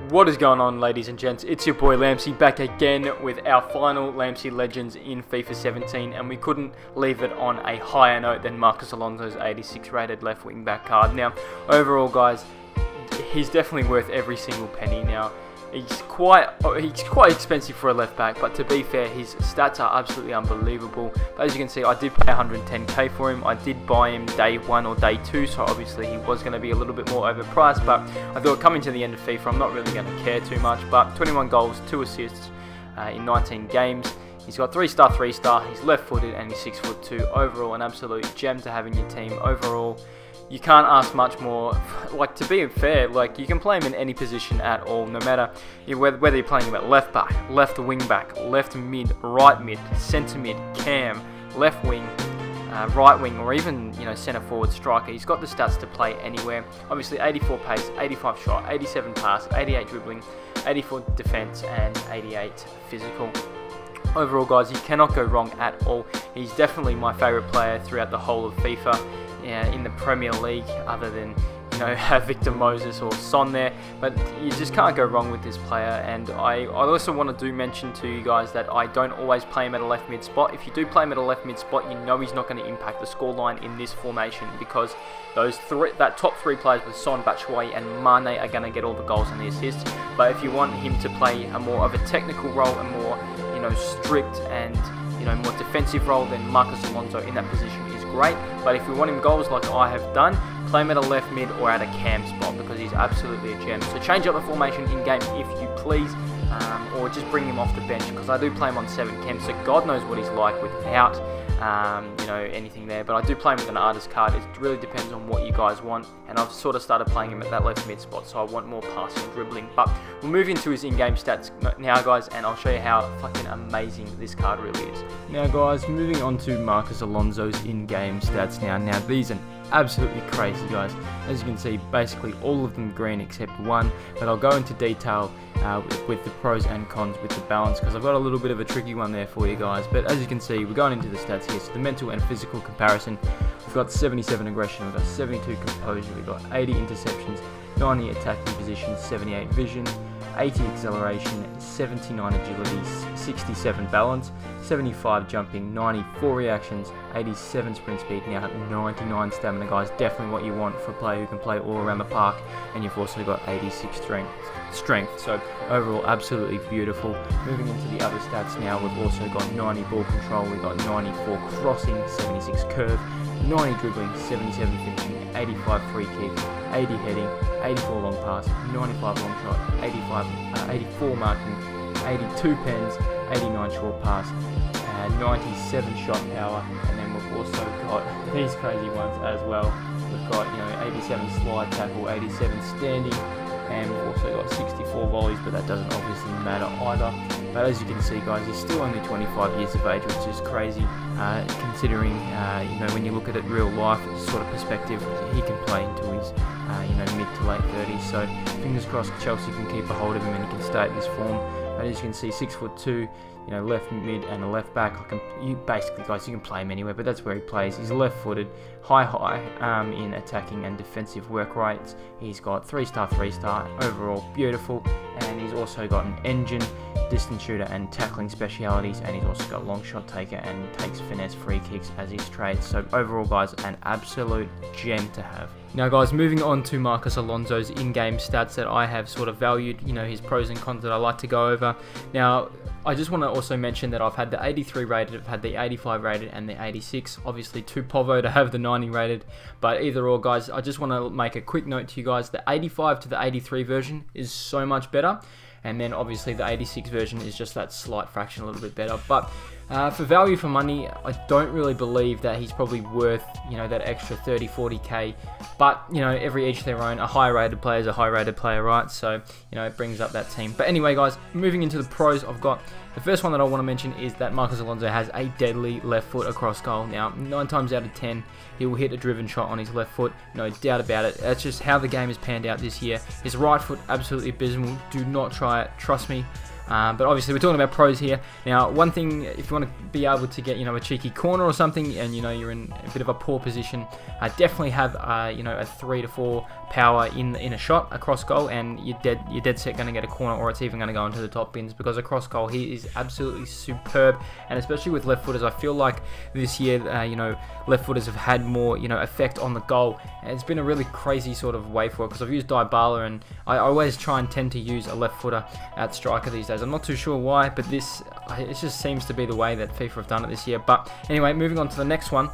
What is going on, ladies and gents? It's your boy Lamsey back again with our final Lamsey Legends in FIFA 17, and we couldn't leave it on a higher note than Marcos Alonso's 86 rated left wing back card. Now, overall guys, he's definitely worth every single penny. Now, he's quite expensive for a left back, but to be fair, his stats are absolutely unbelievable. But as you can see, I did pay 110k for him. I did buy him day 1 or day 2, so obviously he was going to be a little bit more overpriced, but I thought coming to the end of FIFA, I'm not really going to care too much. But 21 goals, 2 assists in 19 games. He's got 3-star, 3-star, he's left-footed, and he's 6'2". Overall, an absolute gem to have in your team. Overall, you can't ask much more. Like, to be fair, like, you can play him in any position at all, no matter whether you're playing him at left back, left wing back, left mid, right mid, centre mid, cam, left wing, right wing, or even, you know, centre forward, striker. He's got the stats to play anywhere. Obviously 84 pace, 85 shot, 87 pass, 88 dribbling, 84 defence, and 88 physical. Overall guys, you cannot go wrong at all. He's definitely my favourite player throughout the whole of FIFA in the Premier League, other than, you know, have Victor Moses or Son there, but you just can't go wrong with this player. And I also want to mention to you guys that I don't always play him at a left mid spot. If you do play him at a left mid spot, you know he's not going to impact the scoreline in this formation, because that top 3 players with Son, Batshuayi and Mane are going to get all the goals and the assists. But if you want him to play a more of a technical role, a more, you know, strict and, you know, more defensive role, then Marcos Alonso in that position is great. But if you want him goals like I have done, play him at a left mid or at a cam spot, because he's absolutely a gem. So change up the formation in game if you please, or just bring him off the bench, because I do play him on 7 chem, so God knows what he's like without you know, anything there. But I do play him with an artist card. It really depends on what you guys want, and I've sort of started playing him at that left mid spot, so I want more passing and dribbling. But we'll move into his in-game stats now guys, and I'll show you how fucking amazing this card really is. Now guys, moving on to Marcos Alonso's in-game stats now. Now these are absolutely crazy guys. As you can see, basically all of them green except one, but I'll go into detail with the pros and cons with the balance, because I've got a little bit of a tricky one there for you guys. But as you can see, we're going into the stats here. So the mental and physical comparison, we've got 77 aggression, we've got 72 composure, we've got 80 interceptions, 90 attacking position, 78 vision, 80 acceleration, 79 agility, 67 balance, 75 jumping, 94 reactions, 87 sprint speed, now 99 stamina guys. Definitely what you want for a player who can play all around the park. And you've also got 86 strength. So overall, absolutely beautiful. Moving into the other stats now, we've also got 90 ball control, we've got 94 crossing, 76 curve, 90 dribbling, 77 finishing, 85 free kick, 80 heading, 84 long pass, 95 long shot, 84 marking, 82 pens, 89 short pass, 97 shot power, and then we've also got these crazy ones as well. We've got, you know, 87 slide tackle, 87 standing, and we've also got 64 volleys, but that doesn't obviously matter either. But as you can see guys, he's still only 25 years of age, which is crazy, considering, you know, when you look at it real life sort of perspective, he can play until he's, you know, mid to late 30s. So fingers crossed Chelsea can keep a hold of him and he can stay at this form. But as you can see, 6'2", you know, left mid and a left back. Basically guys, you can play him anywhere, but that's where he plays. He's left-footed, high in attacking and defensive work rates. He's got 3-star, 3-star, overall beautiful, and he's also got an engine, distance shooter and tackling specialities, and he's also got long shot taker and takes finesse free kicks as his trade. So overall guys, an absolute gem to have. Now guys, moving on to Marcos Alonso's in-game stats that I have sort of valued, you know, his pros and cons that I like to go over. Now I just want to also mention that I've had the 83 rated, I've had the 85 rated and the 86. Obviously too povo to have the 90 rated, but either or guys, I just want to make a quick note to you guys. The 85 to the 83 version is so much better, and then obviously the 86 version is just that slight fraction a little bit better. But for value for money, I don't really believe that he's probably worth, you know, that extra 30-40k. But, you know, each their own. A high rated player is a high rated player, right? So, you know, it brings up that team. But anyway guys, moving into the pros, I've got the first one that I want to mention is that Marcos Alonso has a deadly left foot across goal. Now 9 times out of 10 he will hit a driven shot on his left foot, no doubt about it. That's just how the game has panned out this year. His right foot, absolutely abysmal. Do not try it, trust me. But obviously we're talking about pros here. Now, one thing, if you want to be able to get, you know, a cheeky corner or something, and you know you're in a bit of a poor position, definitely have you know, a 3 to 4 power in a shot across goal, and you're dead set going to get a corner, or it's even going to go into the top bins, because across goal he is absolutely superb. And especially with left footers, I feel like this year you know, left footers have had more, you know, effect on the goal, and it's been a really crazy sort of way for it, because I've used Dybala, and I always try and tend to use a left footer at striker these days. I'm not too sure why, but it just seems to be the way that FIFA have done it this year. But anyway, moving on to the next one.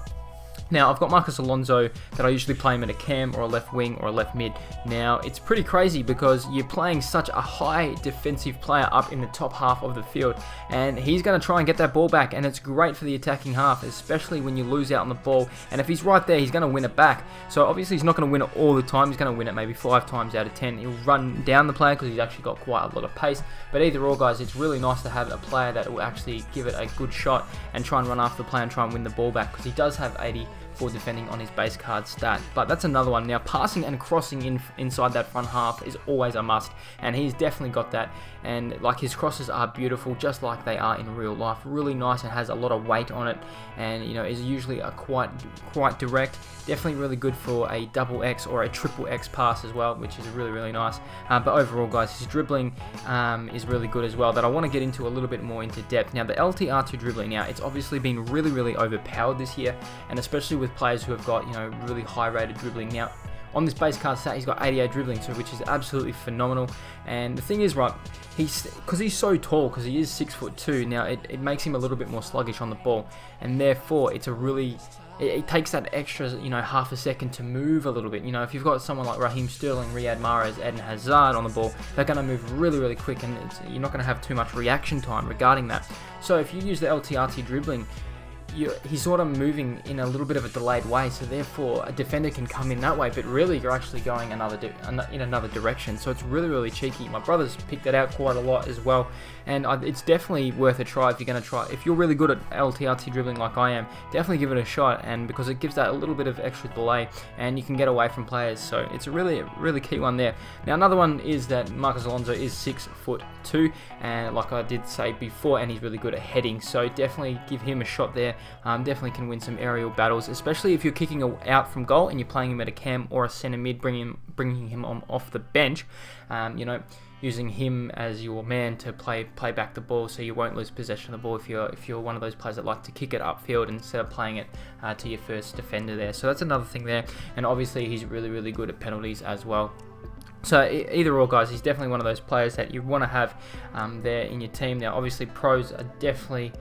Now, I've got Marcos Alonso that I usually play him at a cam or a left wing or a left mid. Now, it's pretty crazy because you're playing such a high defensive player up in the top half of the field, and he's going to try and get that ball back, and it's great for the attacking half, especially when you lose out on the ball. And if he's right there, he's going to win it back. So obviously he's not going to win it all the time. He's going to win it maybe 5 times out of 10. He'll run down the player because he's actually got quite a lot of pace. But either or, guys, it's really nice to have a player that will actually give it a good shot and try and run after the player and try and win the ball back, because he does have 80 for defending on his base card stat. But that's another one. Now, passing and crossing inside that front half is always a must, and he's definitely got that. And like, his crosses are beautiful, just like they are in real life. Really nice, and has a lot of weight on it, and you know, is usually a quite direct. Definitely really good for a double X or a triple X pass as well, which is really nice. But overall, guys, his dribbling is really good as well, that I want to get into a little bit more into depth. Now, the LTR2 dribbling, now it's obviously been really overpowered this year, and especially with players who have got, you know, really high rated dribbling. Now, on this base card stat, he's got 88 dribbling, so which is absolutely phenomenal. And the thing is, right, because he's so tall, because he is 6'2", now it makes him a little bit more sluggish on the ball, and therefore it's a really, it takes that extra, you know, half a second to move a little bit. You know, if you've got someone like Raheem Sterling, Riyad Mahrez, Eden Hazard on the ball, they're going to move really quick, and you're not going to have too much reaction time regarding that. So if you use the LTRT dribbling, he's sort of moving in a little bit of a delayed way, so therefore a defender can come in that way, but really you're actually going in another direction. So it's really cheeky. My brother's picked that out quite a lot as well, and it's definitely worth a try if you're going to try. If you're really good at LTRT dribbling like I am, definitely give it a shot, and because it gives that a little bit of extra delay, and you can get away from players. So it's a really key one there. Now, another one is that Marcos Alonso is 6'2", and like I did say before, and he's really good at heading. So definitely give him a shot there. Definitely can win some aerial battles, especially if you're kicking out from goal and you're playing him at a cam or a centre mid, bringing him on off the bench. You know, using him as your man to play back the ball, so you won't lose possession of the ball if you're one of those players that like to kick it upfield instead of playing it to your first defender there. So that's another thing there, and obviously he's really good at penalties as well. So either or, guys, he's definitely one of those players that you want to have there in your team. Now, obviously pros are definitely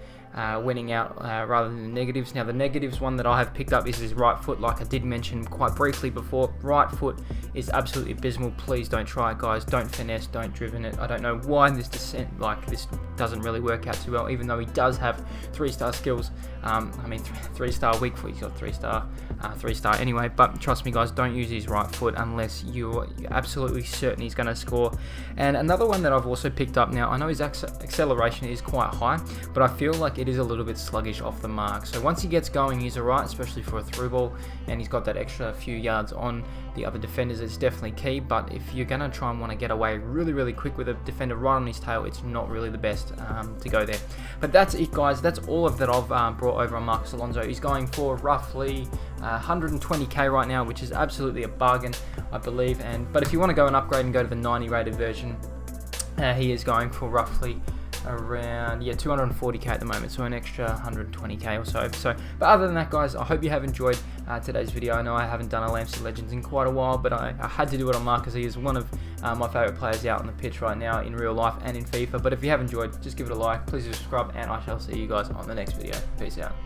winning out rather than the negatives. Now, the negatives one that I have picked up is his right foot, like I did mention quite briefly before. Right foot is absolutely abysmal. Please don't try it, guys. Don't finesse, don't driven it. I don't know why this descent, like this, doesn't really work out too well, even though he does have 3-star skills. I mean, 3-star weak foot, he's got 3-star anyway. But trust me, guys, don't use his right foot unless you're absolutely certain he's going to score. And another one that I've also picked up, now I know his acceleration is quite high, but I feel like it is a little bit sluggish off the mark. So once he gets going, he's alright, especially for a through ball, and he's got that extra few yards on the other defenders. It's definitely key. But if you're going to try and want to get away really quick with a defender right on his tail, it's not really the best to go there. But that's it, guys. That's all of that I've brought over on Marcos Alonso. He's going for roughly 120k right now, which is absolutely a bargain, I believe. But if you want to go and upgrade and go to the 90 rated version, he is going for roughly around 240k at the moment, so an extra 120k or so. But other than that, guys, I hope you have enjoyed today's video. I know I haven't done a LAMC Legends in quite a while, but I had to do it on Marcos. He is one of my favourite players out on the pitch right now in real life and in FIFA. But if you have enjoyed, just give it a like, please subscribe, and I shall see you guys on the next video. Peace out.